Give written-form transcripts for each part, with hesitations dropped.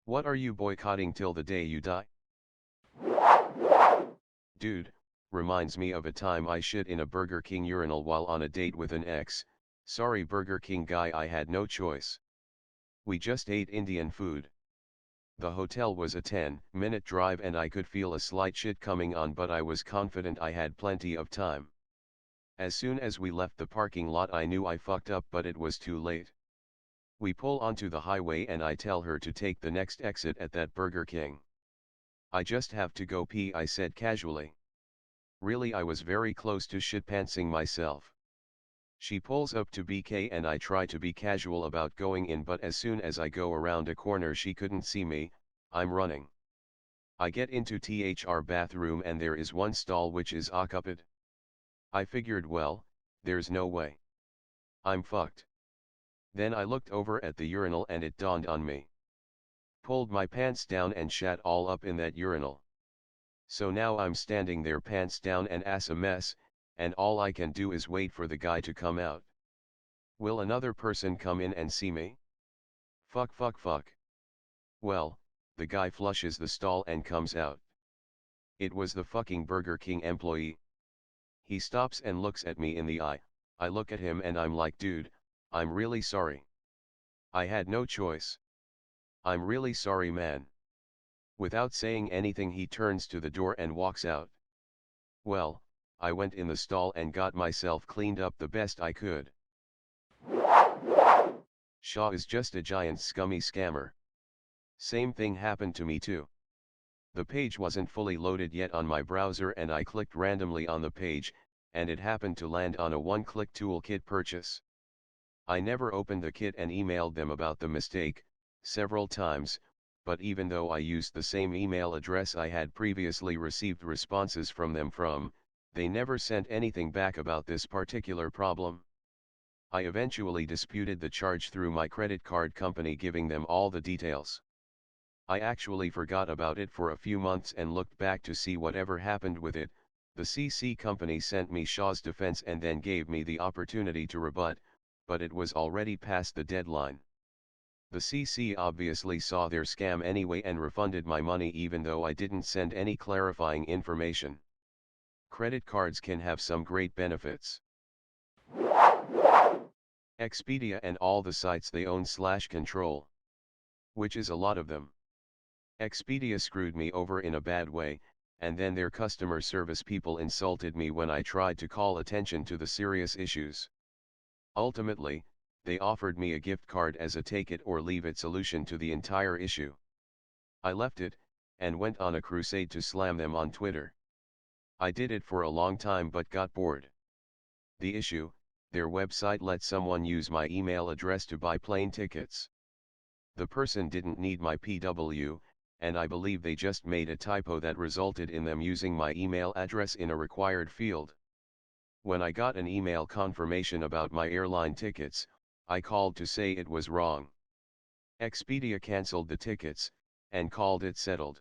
What are you boycotting till the day you die? Dude, reminds me of a time I shit in a Burger King urinal while on a date with an ex. Sorry Burger King guy, I had no choice. We just ate Indian food. The hotel was a 10-minute drive and I could feel a slight shit coming on, but I was confident I had plenty of time. As soon as we left the parking lot I knew I fucked up, but it was too late. We pull onto the highway and I tell her to take the next exit at that Burger King. I just have to go pee, I said casually. Really, I was very close to shitpantsing myself. She pulls up to BK and I try to be casual about going in, but as soon as I go around a corner she couldn't see me. I'm running. I get into THR bathroom and there is one stall which is occupied. I figured, well, there's no way. I'm fucked. Then I looked over at the urinal and it dawned on me. Pulled my pants down and shat all up in that urinal. So now I'm standing there pants down and ass a mess, and all I can do is wait for the guy to come out. Will another person come in and see me? Fuck fuck fuck. Well, the guy flushes the stall and comes out. It was the fucking Burger King employee. He stops and looks at me in the eye. I look at him and I'm like, dude, I'm really sorry. I had no choice. I'm really sorry, man. Without saying anything he turns to the door and walks out. Well, I went in the stall and got myself cleaned up the best I could. Shaw is just a giant scummy scammer. Same thing happened to me too. The page wasn't fully loaded yet on my browser and I clicked randomly on the page, and it happened to land on a one-click toolkit purchase. I never opened the kit and emailed them about the mistake several times, but even though I used the same email address I had previously received responses from them from, they never sent anything back about this particular problem. I eventually disputed the charge through my credit card company, giving them all the details. I actually forgot about it for a few months and looked back to see whatever happened with it. The CC company sent me Shaw's defense and then gave me the opportunity to rebut, but it was already past the deadline. The CC obviously saw their scam anyway and refunded my money even though I didn't send any clarifying information. Credit cards can have some great benefits. Expedia and all the sites they own/control. Which is a lot of them. Expedia screwed me over in a bad way, and then their customer service people insulted me when I tried to call attention to the serious issues. Ultimately, they offered me a gift card as a take it or leave it solution to the entire issue. I left it, and went on a crusade to slam them on Twitter. I did it for a long time but got bored. The issue: their website let someone use my email address to buy plane tickets. The person didn't need my PW, and I believe they just made a typo that resulted in them using my email address in a required field. When I got an email confirmation about my airline tickets, I called to say it was wrong. Expedia canceled the tickets, and called it settled.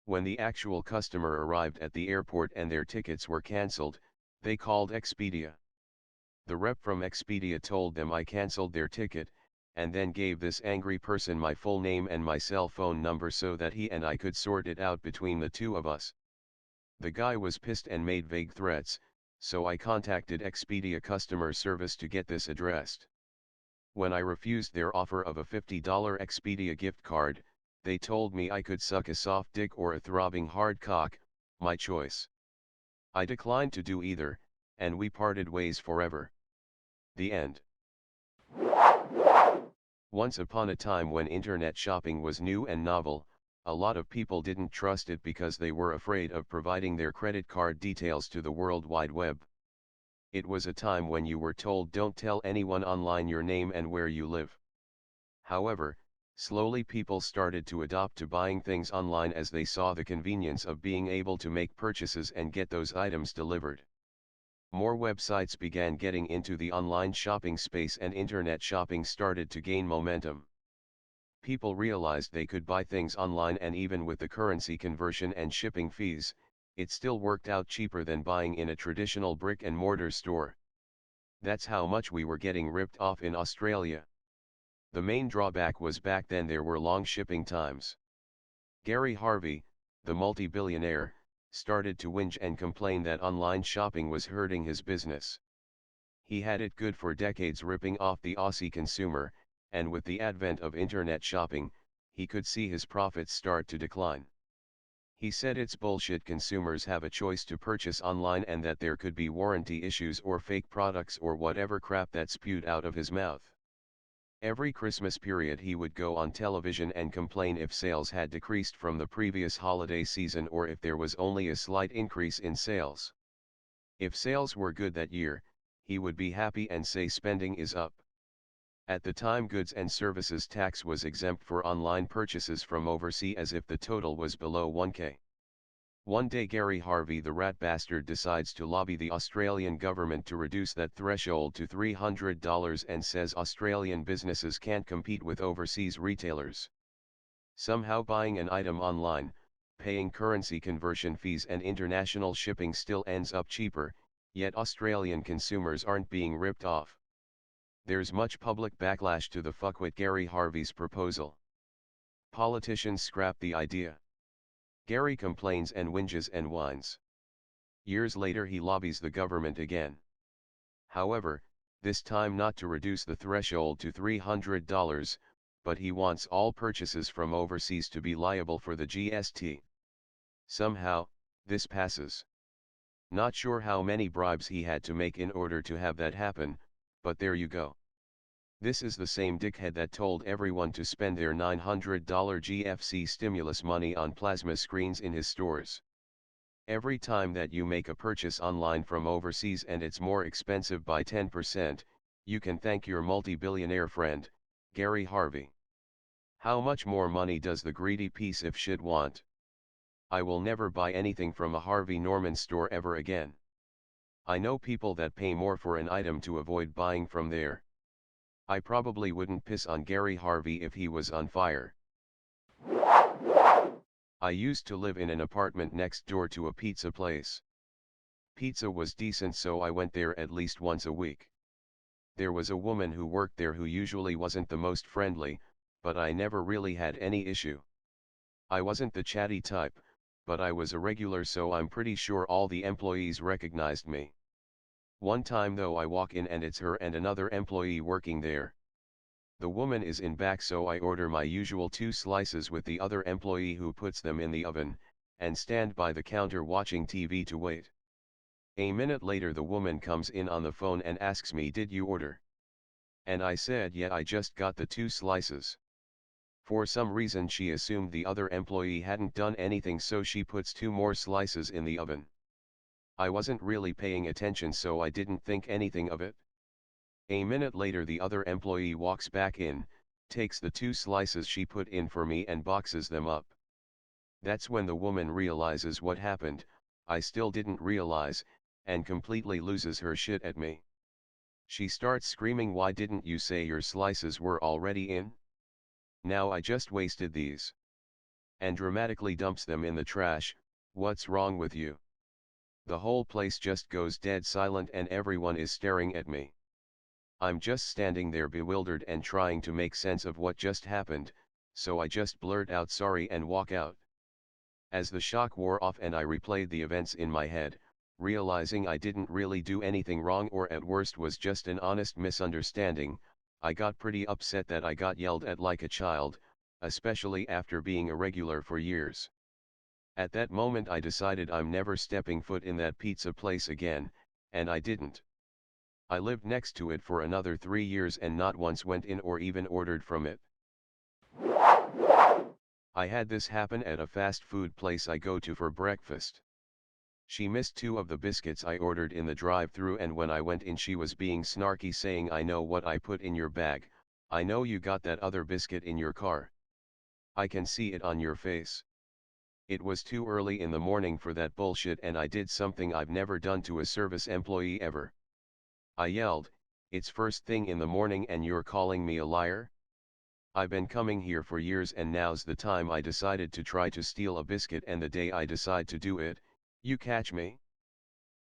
When the actual customer arrived at the airport and their tickets were canceled, they called Expedia. The rep from Expedia told them I canceled their ticket, and then gave this angry person my full name and my cell phone number so that he and I could sort it out between the two of us. The guy was pissed and made vague threats, so I contacted Expedia customer service to get this addressed. When I refused their offer of a $50 Expedia gift card, they told me I could suck a soft dick or a throbbing hard cock, my choice. I declined to do either, and we parted ways forever. The end. Once upon a time when internet shopping was new and novel, a lot of people didn't trust it because they were afraid of providing their credit card details to the World Wide Web. It was a time when you were told don't tell anyone online your name and where you live. However, slowly people started to adopt to buying things online as they saw the convenience of being able to make purchases and get those items delivered. More websites began getting into the online shopping space and internet shopping started to gain momentum. People realized they could buy things online, and even with the currency conversion and shipping fees, it still worked out cheaper than buying in a traditional brick-and-mortar store. That's how much we were getting ripped off in Australia. The main drawback was back then there were long shipping times. Gary Harvey, the multi-billionaire, started to whinge and complain that online shopping was hurting his business. He had it good for decades ripping off the Aussie consumer, and with the advent of internet shopping, he could see his profits start to decline. He said it's bullshit, consumers have a choice to purchase online and that there could be warranty issues or fake products or whatever crap that spewed out of his mouth. Every Christmas period he would go on television and complain if sales had decreased from the previous holiday season or if there was only a slight increase in sales. If sales were good that year, he would be happy and say spending is up. At the time, goods and services tax was exempt for online purchases from overseas as if the total was below 1k. One day Gary Harvey, the rat bastard, decides to lobby the Australian government to reduce that threshold to $300 and says Australian businesses can't compete with overseas retailers. Somehow buying an item online, paying currency conversion fees and international shipping still ends up cheaper, yet Australian consumers aren't being ripped off. There's much public backlash to the fuckwit Gary Harvey's proposal. Politicians scrap the idea. Gary complains and whinges and whines. Years later he lobbies the government again. However, this time not to reduce the threshold to $300, but he wants all purchases from overseas to be liable for the GST. Somehow, this passes. Not sure how many bribes he had to make in order to have that happen, but there you go. This is the same dickhead that told everyone to spend their $900 GFC stimulus money on plasma screens in his stores. Every time that you make a purchase online from overseas and it's more expensive by 10%, you can thank your multi-billionaire friend, Gary Harvey. How much more money does the greedy piece of shit want? I will never buy anything from a Harvey Norman store ever again. I know people that pay more for an item to avoid buying from there. I probably wouldn't piss on Gary Harvey if he was on fire. I used to live in an apartment next door to a pizza place. Pizza was decent, so I went there at least once a week. There was a woman who worked there who usually wasn't the most friendly, but I never really had any issue. I wasn't the chatty type, but I was a regular, so I'm pretty sure all the employees recognized me. One time though I walk in and it's her and another employee working there. The woman is in back, so I order my usual 2 slices with the other employee who puts them in the oven, and stand by the counter watching TV to wait. A minute later the woman comes in on the phone and asks me, "Did you order?" And I said, "Yeah, I just got the 2 slices. For some reason she assumed the other employee hadn't done anything, so she puts 2 more slices in the oven. I wasn't really paying attention, so I didn't think anything of it. A minute later the other employee walks back in, takes the 2 slices she put in for me and boxes them up. That's when the woman realizes what happened, I still didn't realize, and completely loses her shit at me. She starts screaming, "Why didn't you say your slices were already in? Now I just wasted these." And dramatically dumps them in the trash. "What's wrong with you?" The whole place just goes dead silent and everyone is staring at me. I'm just standing there bewildered and trying to make sense of what just happened, so I just blurt out sorry and walk out. As the shock wore off and I replayed the events in my head, realizing I didn't really do anything wrong or at worst was just an honest misunderstanding, I got pretty upset that I got yelled at like a child, especially after being a regular for years. At that moment I decided I'm never stepping foot in that pizza place again, and I didn't. I lived next to it for another 3 years and not once went in or even ordered from it. I had this happen at a fast food place I go to for breakfast. She missed 2 of the biscuits I ordered in the drive-thru, and when I went in she was being snarky, saying, "I know what I put in your bag, I know you got that other biscuit in your car. I can see it on your face." It was too early in the morning for that bullshit and I did something I've never done to a service employee ever. I yelled, "It's first thing in the morning and you're calling me a liar? I've been coming here for years and now's the time I decided to try to steal a biscuit, and the day I decide to do it, you catch me?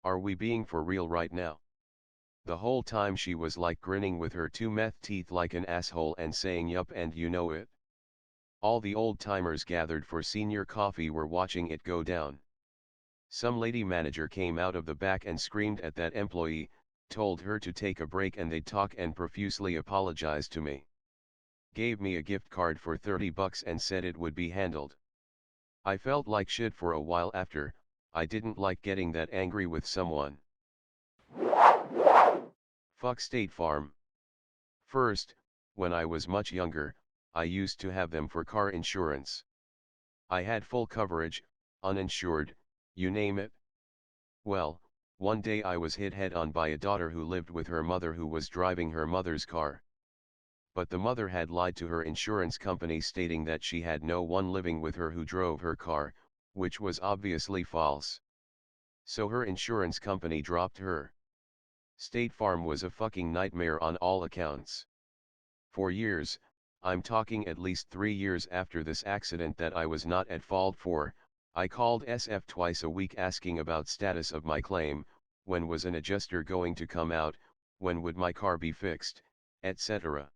Are we being for real right now?" The whole time she was like grinning with her two meth teeth like an asshole and saying yup and you know it. All the old timers gathered for senior coffee were watching it go down. Some lady manager came out of the back and screamed at that employee, told her to take a break and they'd talk, and profusely apologized to me. Gave me a gift card for $30 and said it would be handled. I felt like shit for a while after. I didn't like getting that angry with someone. Fuck State Farm. First, when I was much younger, I used to have them for car insurance. I had full coverage, uninsured, you name it. Well, one day I was hit head on by a daughter who lived with her mother who was driving her mother's car. But the mother had lied to her insurance company stating that she had no one living with her who drove her car, which was obviously false. So her insurance company dropped her. State Farm was a fucking nightmare on all accounts. For years, I'm talking at least 3 years after this accident that I was not at fault for, I called SF twice a week asking about status of my claim, when was an adjuster going to come out, when would my car be fixed, etc.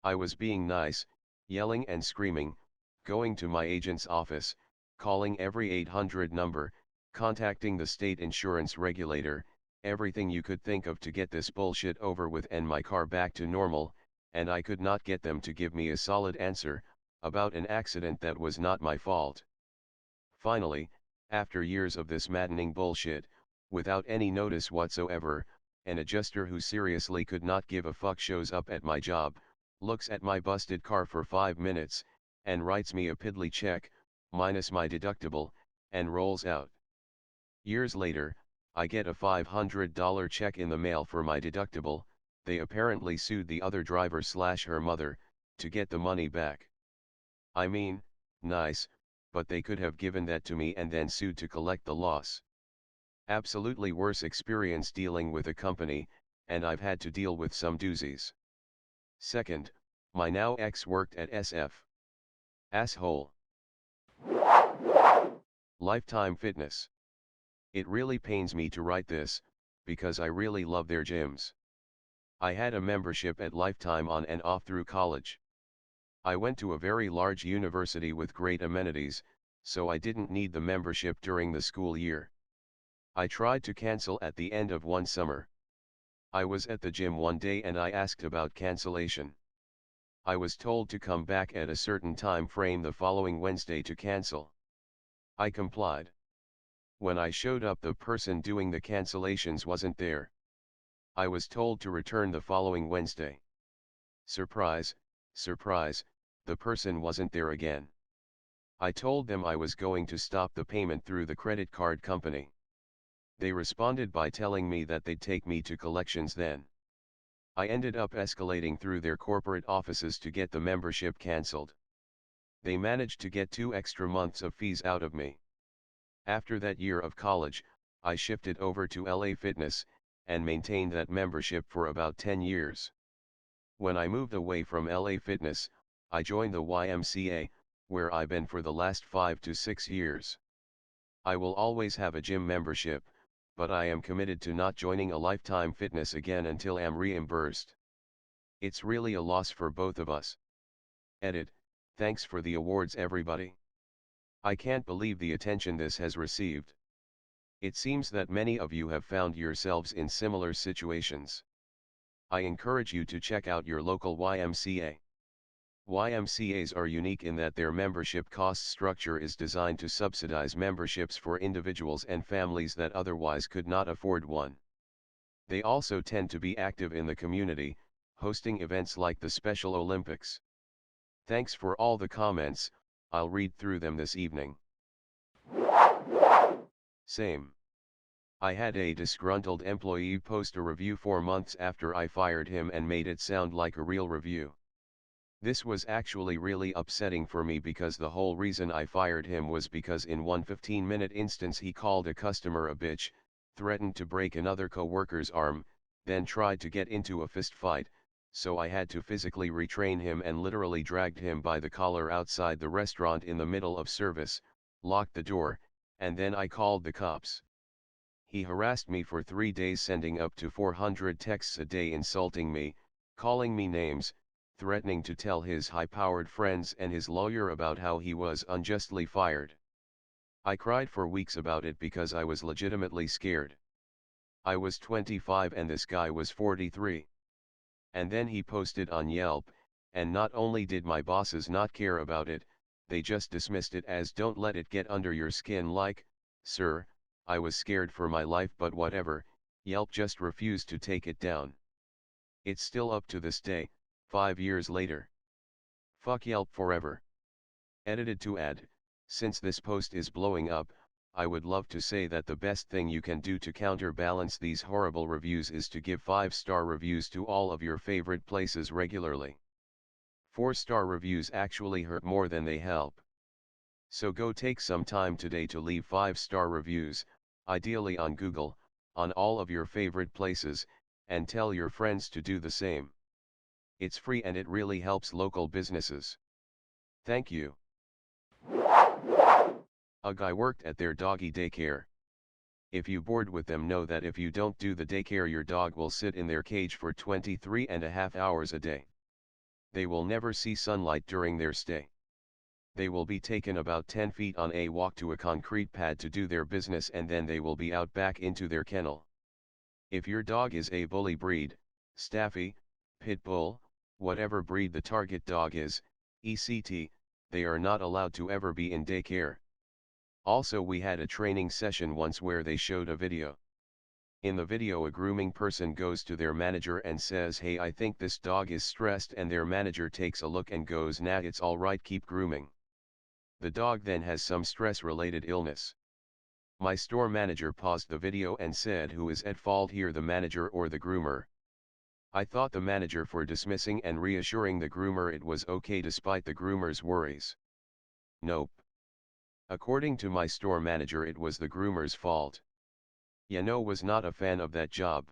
I was being nice, yelling and screaming, going to my agent's office, calling every 800 number, contacting the state insurance regulator, everything you could think of to get this bullshit over with and my car back to normal, and I could not get them to give me a solid answer about an accident that was not my fault. Finally, after years of this maddening bullshit, without any notice whatsoever, an adjuster who seriously could not give a fuck shows up at my job, looks at my busted car for 5 minutes, and writes me a piddly check, minus my deductible, and rolls out. Years later, I get a $500 check in the mail for my deductible. They apparently sued the other driver / her mother, to get the money back. I mean, nice, but they could have given that to me and then sued to collect the loss. Absolutely worse experience dealing with a company, and I've had to deal with some doozies. Second, my now ex worked at SF. Asshole. Lifetime Fitness. It really pains me to write this, because I really love their gyms. I had a membership at Lifetime on and off through college. I went to a very large university with great amenities, so I didn't need the membership during the school year. I tried to cancel at the end of one summer. I was at the gym one day and I asked about cancellation. I was told to come back at a certain time frame the following Wednesday to cancel. I complied. When I showed up, the person doing the cancellations wasn't there. I was told to return the following Wednesday. Surprise, surprise, the person wasn't there again. I told them I was going to stop the payment through the credit card company. They responded by telling me that they'd take me to collections then. I ended up escalating through their corporate offices to get the membership cancelled. They managed to get 2 extra months of fees out of me. After that year of college, I shifted over to LA Fitness, and maintained that membership for about 10 years. When I moved away from LA Fitness, I joined the YMCA, where I've been for the last 5 to 6 years. I will always have a gym membership, but I am committed to not joining a Lifetime Fitness again until I'm reimbursed. It's really a loss for both of us. Edit, thanks for the awards everybody. I can't believe the attention this has received. It seems that many of you have found yourselves in similar situations. I encourage you to check out your local YMCA. YMCAs are unique in that their membership cost structure is designed to subsidize memberships for individuals and families that otherwise could not afford one. They also tend to be active in the community, hosting events like the Special Olympics. Thanks for all the comments, I'll read through them this evening. Same. I had a disgruntled employee post a review 4 months after I fired him and made it sound like a real review. This was actually really upsetting for me because the whole reason I fired him was because in one 15-minute instance he called a customer a bitch, threatened to break another co-worker's arm, then tried to get into a fist fight, so I had to physically retrain him and literally dragged him by the collar outside the restaurant in the middle of service, locked the door, and then I called the cops. He harassed me for 3 days, sending up to 400 texts a day insulting me, calling me names, threatening to tell his high-powered friends and his lawyer about how he was unjustly fired. I cried for weeks about it because I was legitimately scared. I was 25 and this guy was 43. And then he posted on Yelp, and not only did my bosses not care about it, they just dismissed it as "don't let it get under your skin." Like, sir, I was scared for my life, but whatever. Yelp just refused to take it down. It's still up to this day, 5 years later. Fuck Yelp forever. Edited to add, since this post is blowing up, I would love to say that the best thing you can do to counterbalance these horrible reviews is to give 5-star reviews to all of your favorite places regularly. 4-star reviews actually hurt more than they help. So go take some time today to leave 5-star reviews, ideally on Google, on all of your favorite places, and tell your friends to do the same. It's free and it really helps local businesses. Thank you. A guy worked at their doggy daycare. If you bored with them, know that if you don't do the daycare, your dog will sit in their cage for 23.5 hours a day. They will never see sunlight during their stay. They will be taken about 10 feet on a walk to a concrete pad to do their business, and then they will be out back into their kennel. If your dog is a bully breed, Staffy, Pit Bull, whatever breed the target dog is, etc., they are not allowed to ever be in daycare. Also, we had a training session once where they showed a video. In the video, a grooming person goes to their manager and says, "Hey, I think this dog is stressed," and their manager takes a look and goes, "Nah, it's alright, keep grooming." The dog then has some stress-related illness. My store manager paused the video and said, "Who is at fault here, the manager or the groomer?" I thought the manager for dismissing and reassuring the groomer it was okay despite the groomer's worries. Nope. According to my store manager, it was the groomer's fault. Was not a fan of that job.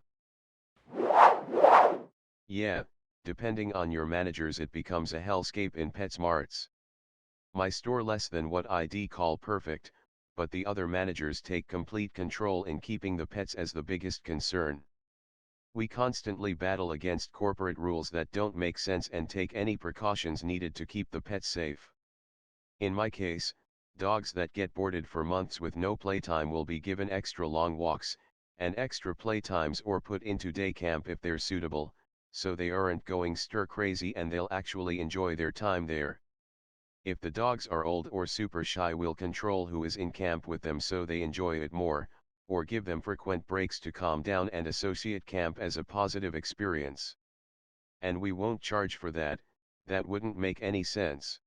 Yeah, depending on your managers it becomes a hellscape in PetSmarts. My store less than what I'd call perfect, but the other managers take complete control in keeping the pets as the biggest concern. We constantly battle against corporate rules that don't make sense and take any precautions needed to keep the pets safe. In my case, dogs that get boarded for months with no playtime will be given extra long walks, and extra playtimes, or put into day camp if they're suitable, so they aren't going stir crazy and they'll actually enjoy their time there. If the dogs are old or super shy, we'll control who is in camp with them so they enjoy it more, or give them frequent breaks to calm down and associate camp as a positive experience. And we won't charge for that. That wouldn't make any sense.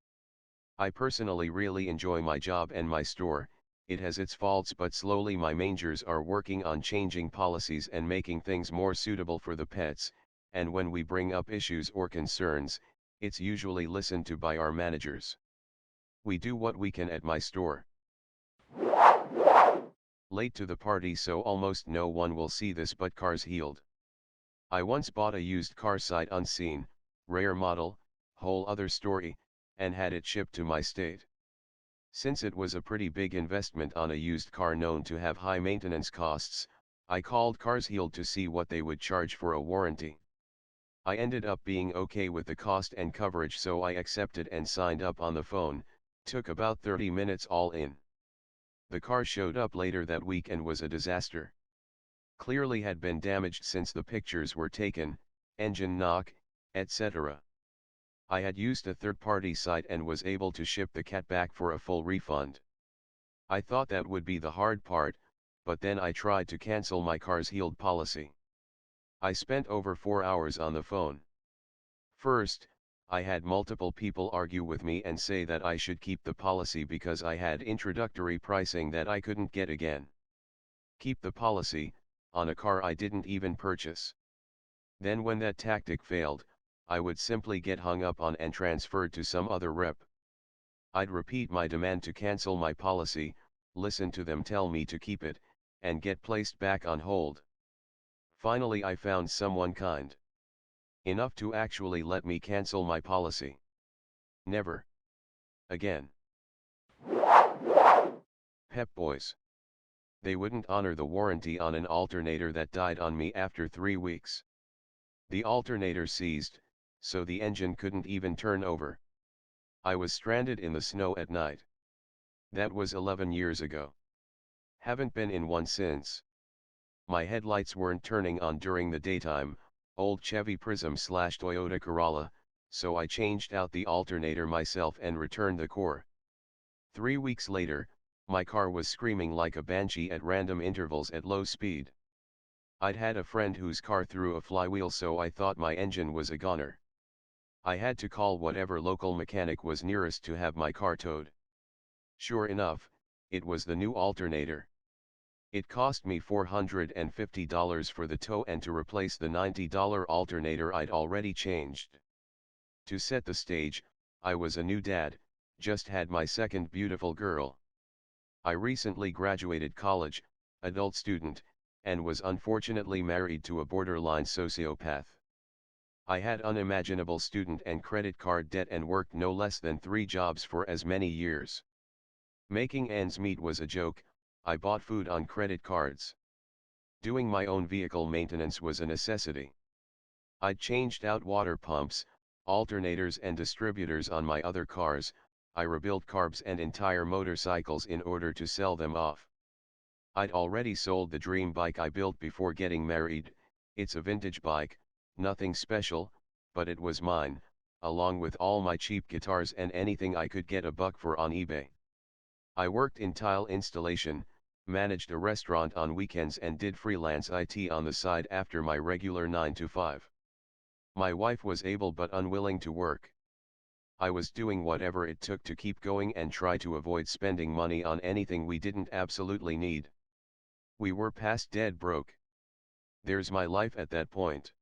I personally really enjoy my job and my store. It has its faults, but slowly my managers are working on changing policies and making things more suitable for the pets, and when we bring up issues or concerns, it's usually listened to by our managers. We do what we can at my store. Late to the party, so almost no one will see this, but cars healed. I once bought a used car sight unseen, rare model, whole other story, and had it shipped to my state. Since it was a pretty big investment on a used car known to have high maintenance costs, I called Cars Healed to see what they would charge for a warranty. I ended up being okay with the cost and coverage, so I accepted and signed up on the phone. Took about 30 minutes all in. The car showed up later that week and was a disaster. Clearly had been damaged since the pictures were taken, engine knock, etc. I had used a third-party site and was able to ship the cat back for a full refund. I thought that would be the hard part, but then I tried to cancel my Cars Healed policy. I spent over 4 hours on the phone. First, I had multiple people argue with me and say that I should keep the policy because I had introductory pricing that I couldn't get again. Keep the policy, on a car I didn't even purchase. Then when that tactic failed, I would simply get hung up on and transferred to some other rep. I'd repeat my demand to cancel my policy, listen to them tell me to keep it, and get placed back on hold. Finally I found someone kind enough to actually let me cancel my policy. Never again. Pep Boys. They wouldn't honor the warranty on an alternator that died on me after 3 weeks. The alternator seized, so the engine couldn't even turn over. I was stranded in the snow at night. That was 11 years ago. Haven't been in one since. My headlights weren't turning on during the daytime, old Chevy Prism/Toyota Corolla, so I changed out the alternator myself and returned the core. 3 weeks later, my car was screaming like a banshee at random intervals at low speed. I'd had a friend whose car threw a flywheel, so I thought my engine was a goner. I had to call whatever local mechanic was nearest to have my car towed. Sure enough, it was the new alternator. It cost me $450 for the tow and to replace the $90 alternator I'd already changed. To set the stage, I was a new dad, just had my second beautiful girl. I recently graduated college, adult student, and was unfortunately married to a borderline sociopath. I had unimaginable student and credit card debt and worked no less than 3 jobs for as many years. Making ends meet was a joke. I bought food on credit cards. Doing my own vehicle maintenance was a necessity. I'd changed out water pumps, alternators and distributors on my other cars. I rebuilt carbs and entire motorcycles in order to sell them off. I'd already sold the dream bike I built before getting married. It's a vintage bike, nothing special, but it was mine, along with all my cheap guitars and anything I could get a buck for on eBay. I worked in tile installation, managed a restaurant on weekends and did freelance IT on the side after my regular 9 to 5. My wife was able but unwilling to work. I was doing whatever it took to keep going and try to avoid spending money on anything we didn't absolutely need. We were past dead broke. There's my life at that point.